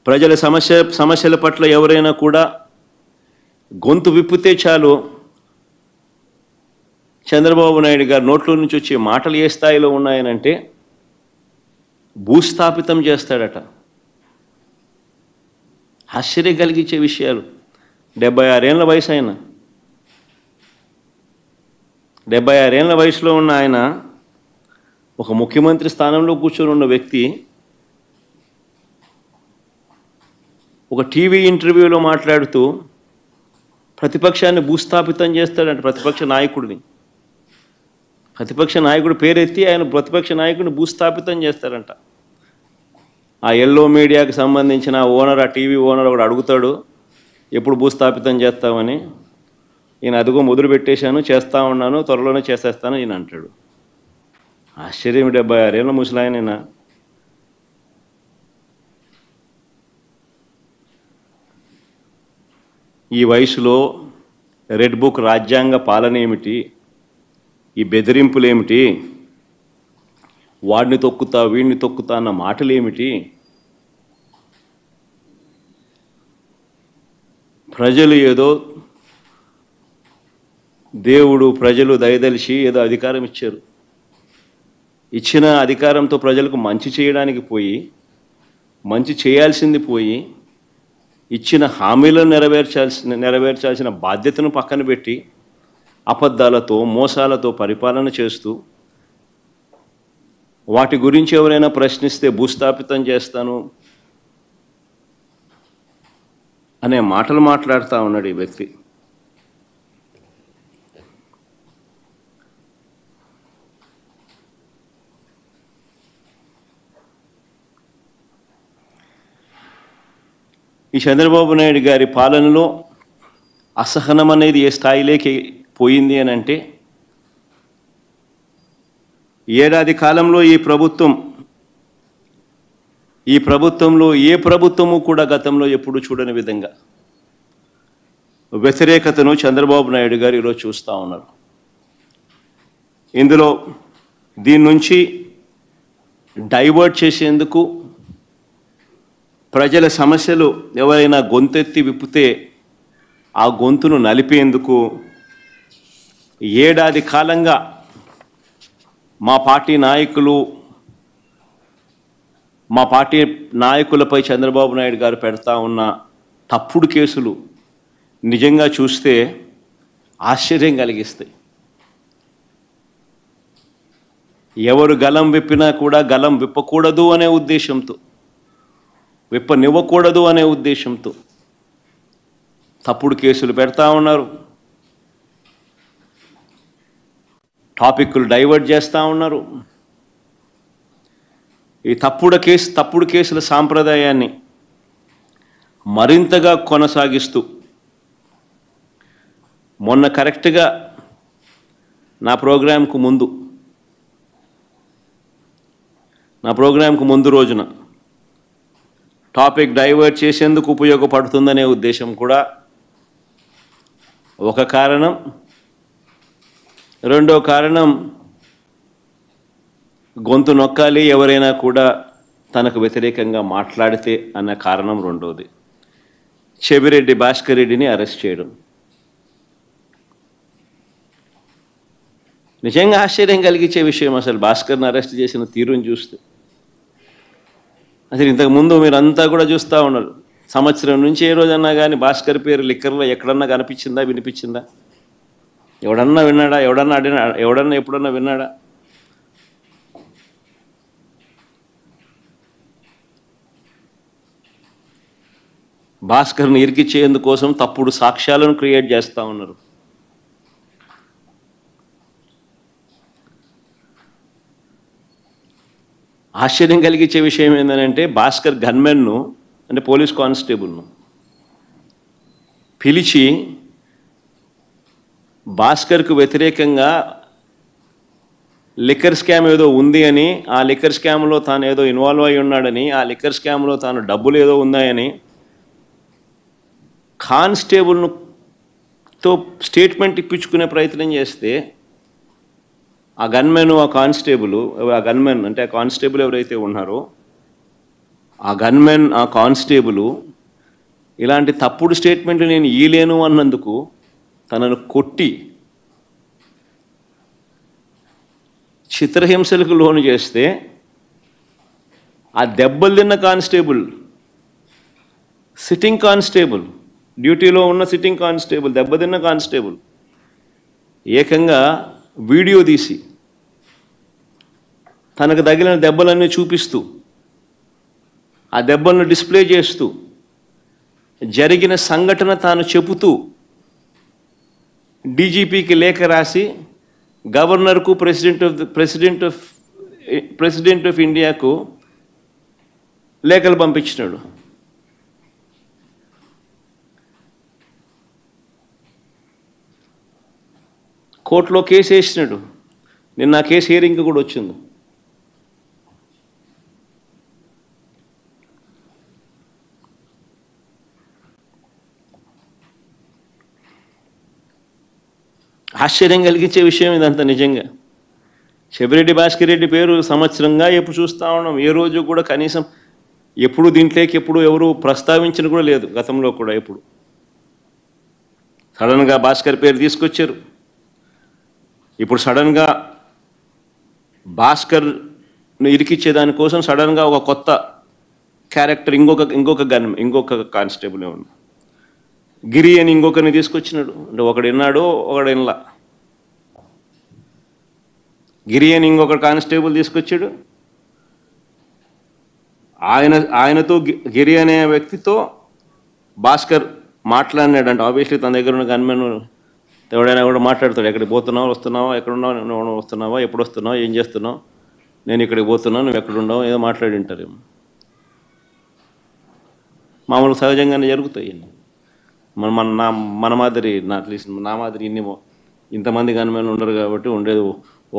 ప్రజల సమస్యల పట్ల ఎవరైనా కూడా గొంతు విప్పితే చాలు చంద్రబాబు నాయుడు గారి నోట్లో నుంచి వచ్చే మాటలు ఏ స్థాయిలో ఉన్నాయనంటే భూస్థాపితం చేస్తాడట. ఆశ్చర్యం కలిగించే విషయాలు. 76 ఏళ్ల వయసు ఆయన, 76 ఏళ్ల వయసులో ఉన్న ఆయన ఒక ముఖ్యమంత్రి స్థానంలో కూర్చొని ఉన్న వ్యక్తి ఒక టీవీ ఇంటర్వ్యూలో మాట్లాడుతూ ప్రతిపక్షాన్ని భూస్థాపితం చేస్తాడంట. ప్రతిపక్ష నాయకుడు పేరెత్తి ఆయన ప్రతిపక్ష నాయకుడిని భూస్థాపితం చేస్తారంట. ఆ ఎల్లో మీడియాకి సంబంధించిన ఓనర్, ఆ టీవీ ఓనర్ ఒకడు అడుగుతాడు, ఎప్పుడు భూస్థాపితం చేస్తామని. ఈయన అదిగో మొదలు పెట్టేశాను, చేస్తూ ఉన్నాను, త్వరలోనే చేసేస్తాను ఈయన అంటాడు. ఆశ్చర్యం. 76 ఏళ్ళ ముసలాయన. ఈ వయసులో రెడ్ బుక్ రాజ్యాంగ పాలన ఏమిటి, ఈ బెదిరింపులేమిటి, వాడిని తొక్కుతా వీడిని తొక్కుతా అన్న మాటలేమిటి, ప్రజలు ఏదో దేవుడు ప్రజలు దయదలిచి ఏదో అధికారం ఇచ్చారు. ఇచ్చిన అధికారంతో ప్రజలకు మంచి చేయడానికి పోయి, మంచి చేయాల్సింది పోయి, ఇచ్చిన హామీలను నెరవేర్చాల్సిన బాధ్యతను పక్కన పెట్టి అబద్ధాలతో మోసాలతో పరిపాలన చేస్తూ వాటి గురించి ఎవరైనా ప్రశ్నిస్తే భూస్థాపితం చేస్తాను అనే మాటలు మాట్లాడుతూ ఉన్నాడు ఈ వ్యక్తి. ఈ చంద్రబాబు నాయుడు గారి పాలనలో అసహనం అనేది ఏ స్థాయిలోకి పోయింది అని అంటే, ఏడాది కాలంలో ఈ ప్రభుత్వంలో ఏ ప్రభుత్వము కూడా గతంలో ఎప్పుడు చూడని విధంగా వ్యతిరేకతను చంద్రబాబు నాయుడు గారు ఈరోజు చూస్తూ ఉన్నారు. ఇందులో దీని నుంచి డైవర్ట్ చేసేందుకు, ప్రజల సమస్యలు ఎవరైనా గొంతెత్తి విప్పితే ఆ గొంతును నలిపేందుకు ఏడాది కాలంగా మా పార్టీ నాయకులపై చంద్రబాబు నాయుడు గారు పెడతా ఉన్న తప్పుడు కేసులు నిజంగా చూస్తే ఆశ్చర్యం కలిగిస్తాయి. ఎవరు గలం విప్పినా కూడా గలం విప్పకూడదు అనే ఉద్దేశంతో, విప్పనివ్వకూడదు అనే ఉద్దేశంతో తప్పుడు కేసులు పెడతా ఉన్నారు, టాపిక్లు డైవర్ట్ చేస్తూ ఉన్నారు. ఈ తప్పుడు కేసుల సాంప్రదాయాన్ని మరింతగా కొనసాగిస్తూ మొన్న కరెక్ట్గా నా ప్రోగ్రాంకు ముందు రోజున టాపిక్ డైవర్ట్ చేసేందుకు ఉపయోగపడుతుందనే ఉద్దేశం కూడా ఒక కారణం. రెండో కారణం, గొంతు నొక్కాలి ఎవరైనా కూడా తనకు వ్యతిరేకంగా మాట్లాడితే అన్న కారణం రెండోది. చెవిరెడ్డి భాస్కర్ రెడ్డిని అరెస్ట్ చేయడం నిజంగా ఆశ్చర్యం కలిగించే విషయం. అసలు భాస్కర్ని అరెస్ట్ చేసిన తీరుని చూస్తే అసలు ఇంతకుముందు మీరంతా కూడా చూస్తూ ఉన్నారు. సంవత్సరం నుంచి ఏ రోజన్నా కానీ భాస్కర్ పేరు లిక్కర్లో ఎక్కడన్నా కనిపించిందా, వినిపించిందా? ఎవడన్నా విన్నాడా? ఎవడన్నా ఎప్పుడన్నా విన్నాడా? భాస్కర్ని ఇరికిచ్చేందుకోసం తప్పుడు సాక్ష్యాలను క్రియేట్ చేస్తూ ఉన్నారు. ఆశ్చర్యం కలిగించే విషయం ఏంటంటే, భాస్కర్ గన్మెన్ను అంటే పోలీస్ కానిస్టేబుల్ను పిలిచి భాస్కర్కు వ్యతిరేకంగా లిక్కర్ స్కామ్ ఏదో ఉంది అని, ఆ లిక్కర్ స్కామ్లో తాను ఏదో ఇన్వాల్వ్ అయి ఉన్నాడని, ఆ లిక్కర్ స్కామ్లో తాను డబ్బులు ఏదో ఉన్నాయని కానిస్టేబుల్తో స్టేట్మెంట్ ఇప్పించుకునే ప్రయత్నం చేస్తే ఆ గన్మెన్, ఆ కానిస్టేబుల్, ఆ కానిస్టేబుల్ ఎవరైతే ఉన్నారో ఆ గన్మెన్, ఆ కానిస్టేబుల్ ఇలాంటి తప్పుడు స్టేట్మెంట్లు నేను ఇయ్యలేను అన్నందుకు తనను కొట్టి చిత్రహింసలకు లోను చేస్తే ఆ దెబ్బలు తిన్న కానిస్టేబుల్, సిట్టింగ్ కానిస్టేబుల్, డ్యూటీలో ఉన్న సిట్టింగ్ కానిస్టేబుల్, దెబ్బతిన్న కానిస్టేబుల్ ఏకంగా వీడియో తీసి తనకు తగిలిన దెబ్బలన్నీ చూపిస్తూ ఆ దెబ్బలను డిస్ప్లే చేస్తూ జరిగిన సంఘటన తాను చెబుతూ డీజీపీకి లేఖ రాసి గవర్నర్కు, ప్రెసిడెంట్ ఆఫ్ ఇండియాకు లేఖలు పంపించినాడు. కోర్టులో కేసు వేసినాడు. నిన్న ఆ కేసు హియరింగ్ కూడా వచ్చింది. ఆశ్చర్యం కలిగించే విషయం ఇదంతా. నిజంగా చెవిరెడ్డి భాస్కర్ రెడ్డి పేరు సంవత్సరంగా ఎప్పుడు చూస్తూ ఉన్నాం. ఏ రోజు కూడా కనీసం ఎప్పుడు దీంట్లోకి ఎప్పుడు ఎవరు ప్రస్తావించిన కూడా లేదు. గతంలో కూడా ఎప్పుడు సడన్గా భాస్కర్ పేరు తీసుకొచ్చారు. ఇప్పుడు సడన్గా భాస్కర్ను ఇరికిచ్చే దానికోసం సడన్గా ఒక కొత్త క్యారెక్టర్, ఇంకొక కానిస్టేబుల్ ఉంది, గిరి అని ఇంకొకరిని తీసుకొచ్చినాడు. అంటే ఒకడు విన్నాడు, ఒకడు వినలా. గిరి అని ఇంకొక కానిస్టేబుల్ తీసుకొచ్చాడు. ఆయనతో గిరి అనే వ్యక్తితో భాస్కర్ మాట్లాడినాడు. అంటే ఆబ్వియస్లీ తన దగ్గర ఉన్న గన్మెన్ ఎవడైనా కూడా మాట్లాడతాడు. ఎక్కడికి పోతున్నావు, వస్తున్నావా, ఎక్కడున్నావు, నువ్వు వస్తున్నావా, ఎప్పుడు వస్తున్నావు, ఏం చేస్తున్నావు, నేను ఇక్కడికి పోతున్నావు, నువ్వు ఎక్కడున్నావు, ఏదో మాట్లాడి ఉంటారేమో. మామూలు సహజంగానే జరుగుతాయి. మన మాదిరి అట్లీస్ట్ నా మాదిరి ఇంతమంది గన్మెన్లు ఉండరు కాబట్టి, ఉండేది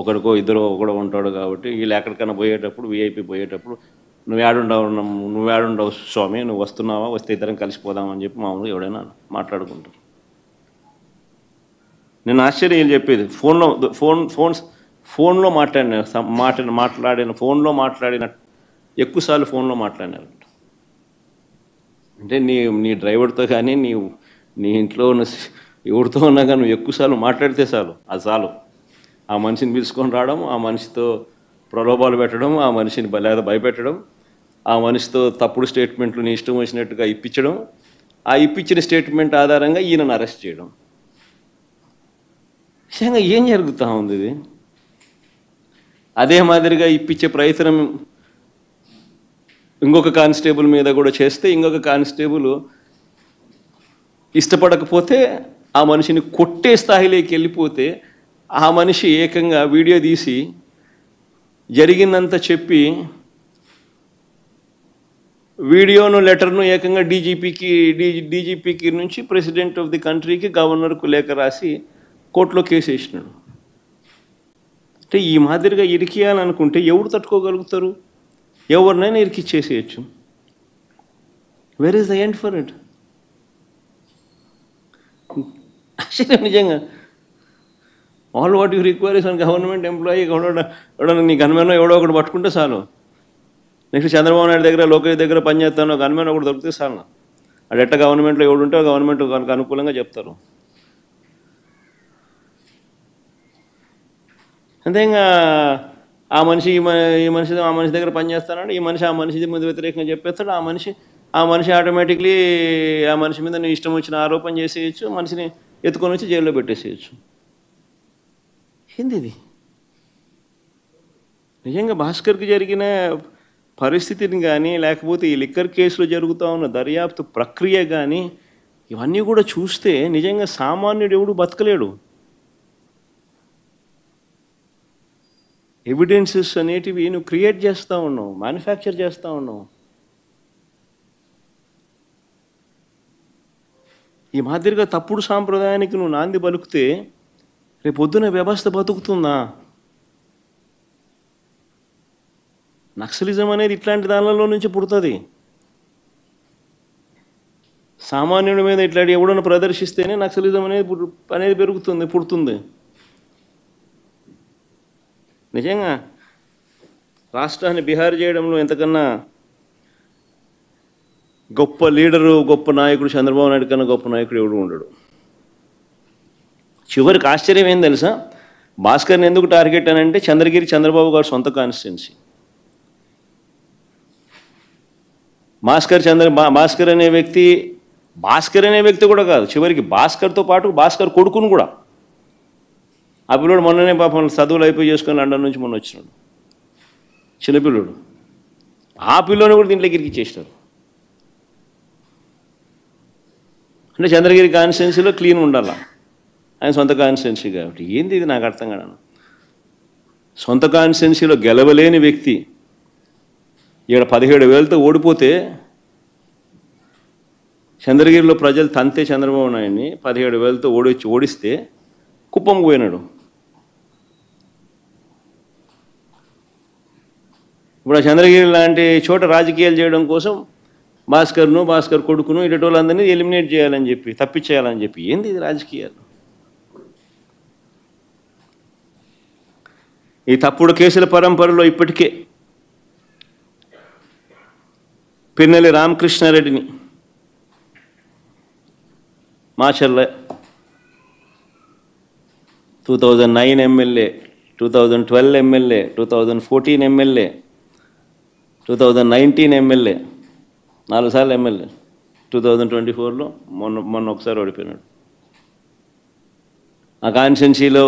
ఒకరికో ఇద్దరు ఒకడో ఉంటాడు కాబట్టి వీళ్ళు ఎక్కడికైనా పోయేటప్పుడు, విఐపి పోయేటప్పుడు నువ్వు ఏడుండవు స్వామి, నువ్వు వస్తున్నావా, వస్తే ఇద్దరం కలిసిపోదామని చెప్పి మామూలుగా ఎవడైనా మాట్లాడుకుంటారు. నేను ఆశ్చర్యం చెప్పేది ఫోన్లో మాట్లాడిన ఎక్కువసార్లు ఫోన్లో మాట్లాడినారు. అంటే నీ డ్రైవర్తో కానీ నీ ఇంట్లో ఉన్న ఎవరితో ఉన్నా కానీ నువ్వు ఎక్కువసార్లు మాట్లాడితే చాలు, అది చాలు. ఆ మనిషిని పిలుచుకొని రావడం, ఆ మనిషితో ప్రలోభాలు పెట్టడం, ఆ మనిషిని లేదా భయపెట్టడం, ఆ మనిషితో తప్పుడు స్టేట్మెంట్లు నీ ఇష్టం వచ్చినట్టుగా ఇప్పించడం, ఆ ఇప్పించిన స్టేట్మెంట్ ఆధారంగా ఈయనను అరెస్ట్ చేయడం. నిజంగా ఏం జరుగుతూ ఉంది ఇది? అదే మాదిరిగా ఇప్పించే ప్రయత్నం ఇంకొక కానిస్టేబుల్ మీద కూడా చేస్తే, ఇంకొక కానిస్టేబుల్ ఇష్టపడకపోతే ఆ మనిషిని కొట్టే స్థాయిలోకి వెళ్ళిపోతే ఆ మనిషి ఏకంగా వీడియో తీసి జరిగిందంతా చెప్పి వీడియోను, లెటర్ను ఏకంగా డీజీపీకి నుంచి ప్రెసిడెంట్ ఆఫ్ ది కంట్రీకి, గవర్నర్కు లేఖ రాసి కోర్టులో కేసు వేసినాడు. అంటే ఈ మాదిరిగా ఇరికియాలనుకుంటే ఎవరు తట్టుకోగలుగుతారు? ఎవరినైనా ఇరికిచ్చేసేయచ్చు. Where is the end for it? ఆశ్చర్యం నిజంగా. All what you require is an government employee. ఎవడో నీ గన్మెన్ ఎవడో ఒకటి పట్టుకుంటే చాలు. నెక్స్ట్ చంద్రబాబు నాయుడు దగ్గర, లోకేష్ దగ్గర పనిచేస్తాను, గన్మెన్ ఒకటి దొరికితే చాలు. అది ఎట్ట గవర్నమెంట్లో ఎవడుంటే గవర్నమెంట్ కనుక అనుకూలంగా చెప్తారు. అంతే. ఇంకా ఆ మనిషి ఆ మనిషి దగ్గర పనిచేస్తానంటే ఈ మనిషి ఆ మనిషి మీద వ్యతిరేకంగా చెప్పేస్తాడు. ఆ మనిషి ఆటోమేటిక్లీ ఆ మనిషి మీద నీ ఇష్టం వచ్చిన ఆరోపణ చేసేయచ్చు, మనిషిని ఎత్తుకొని వచ్చి జైల్లో పెట్టేసేయచ్చు. ఏంది ఇది? నిజంగా భాస్కర్కి జరిగిన పరిస్థితిని కానీ, లేకపోతే ఈ లిక్కర్ కేసులో జరుగుతూ ఉన్న దర్యాప్తు ప్రక్రియ కానీ, ఇవన్నీ కూడా చూస్తే నిజంగా సామాన్యుడు ఎవడు బతకలేడు. ఎవిడెన్సెస్ అనేటివి నువ్వు క్రియేట్ చేస్తూ ఉన్నావు, మ్యానుఫ్యాక్చర్ చేస్తూ ఉన్నావు. ఈ మాదిరిగా తప్పుడు సాంప్రదాయానికి నువ్వు నాంది పలుకుతే రేపొద్దున వ్యవస్థ బతుకుతుందా? నక్సలిజం అనేది ఇట్లాంటి దానిలో నుంచి పుడుతుంది. సామాన్యుడి మీద ఇట్లాంటి ఎవడన్నా ప్రదర్శిస్తేనే నక్సలిజం అనేది పుడుతుంది. నిజంగా రాష్ట్రాన్ని బిహార్ చేయడంలో ఎంతకన్నా గొప్ప లీడరు, గొప్ప నాయకుడు చంద్రబాబు నాయుడు కన్నా గొప్ప నాయకుడు ఎవడు ఉండడు. చివరికి ఆశ్చర్యం ఏం తెలుసా, భాస్కర్ని ఎందుకు టార్గెట్ అని అంటే చంద్రగిరి చంద్రబాబు గారు సొంత కాన్స్టిట్యున్సీ. భాస్కర్ అనే వ్యక్తి కూడా కాదు, చివరికి భాస్కర్తో పాటు భాస్కర్ కొడుకును కూడా. ఆ పిల్లడు మొన్ననే పాపం చదువులు అయిపోయి చేసుకొని లండన్ నుంచి మొన్న వచ్చినాడు, చిన్నపిల్లడు. ఆ పిల్లని కూడా దీంట్లోకి ఇరికిచ్చేసినారు. అంటే చంద్రగిరి కాన్స్టిట్యున్సీలో క్లీన్ ఉండాలా, ఆయన సొంత కాన్స్టిట్యున్సీ కాబట్టి. ఏంది ఇది నాకు అర్థం కాదు. సొంత కాన్స్టిట్యున్సీలో గెలవలేని వ్యక్తి ఇక్కడ 17,000తో ఓడిపోతే, చంద్రగిరిలో ప్రజలు తంతే చంద్రబాబు నాయుడిని 17,000తో ఓడిస్తే కుప్పం పోయినాడు. ఇప్పుడు ఆ చంద్రగిరి లాంటి చోట రాజకీయాలు చేయడం కోసం భాస్కర్ కొడుకును ఇటు వాళ్ళందరినీ ఎలిమినేట్ చేయాలని చెప్పి, తప్పించేయాలని చెప్పి. ఏంది ఇది రాజకీయాలు? ఈ తప్పుడు కేసుల పరంపరలో ఇప్పటికే పిన్నెల్లి రామకృష్ణారెడ్డిని Macherla 2009 MLA, 2012 MLA, 2014 MLA, 2019 MLA, 4 సార్లు ఎమ్మెల్యే. 2024లో మొన్న ఒకసారి ఓడిపోయినాడు. ఆ కాన్స్టిట్యున్సీలో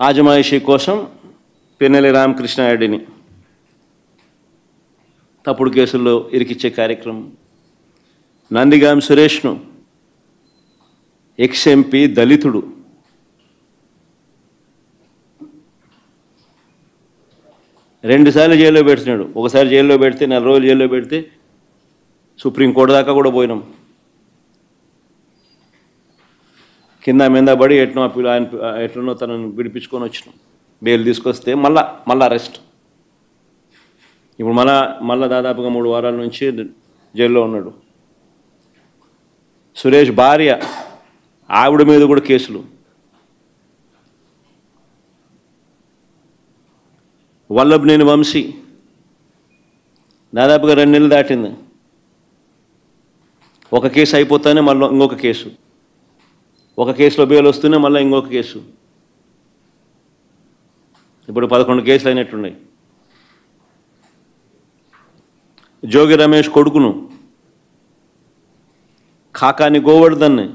ఆజమాయిషీ కోసం పిన్నెల్లి రామకృష్ణారెడ్డిని తప్పుడు కేసుల్లో ఇరికిచ్చే కార్యక్రమం. నందిగాం సురేష్ను, ఎక్స్-ఎంపీ, దళితుడు, రెండుసార్లు జైల్లో పెడుతున్నాడు. ఒకసారి జైల్లో పెడితే 4 రోజులు జైల్లో పెడితే సుప్రీంకోర్టు దాకా కూడా పోయినాం. కింద మీద పడి ఎట్లనో తనను విడిపించుకొని వచ్చినాం. బెయిల్ తీసుకొస్తే మళ్ళా అరెస్ట్. ఇప్పుడు మళ్ళా దాదాపుగా 3 వారాల నుంచి జైల్లో ఉన్నాడు. సురేష్ భార్య, ఆవిడ మీద కూడా కేసులు. వల్లభనేని వంశీ దాదాపుగా 2 నెలలు దాటింది. ఒక కేసు అయిపోతానే మళ్ళీ ఇంకొక కేసు, ఒక కేసులో బెయిల్ వస్తూనే మళ్ళీ ఇంకొక కేసు. ఇప్పుడు 11 కేసులు అయినట్టున్నాయి. జోగి రమేష్ కొడుకును, కాకాని గోవర్ధన్ని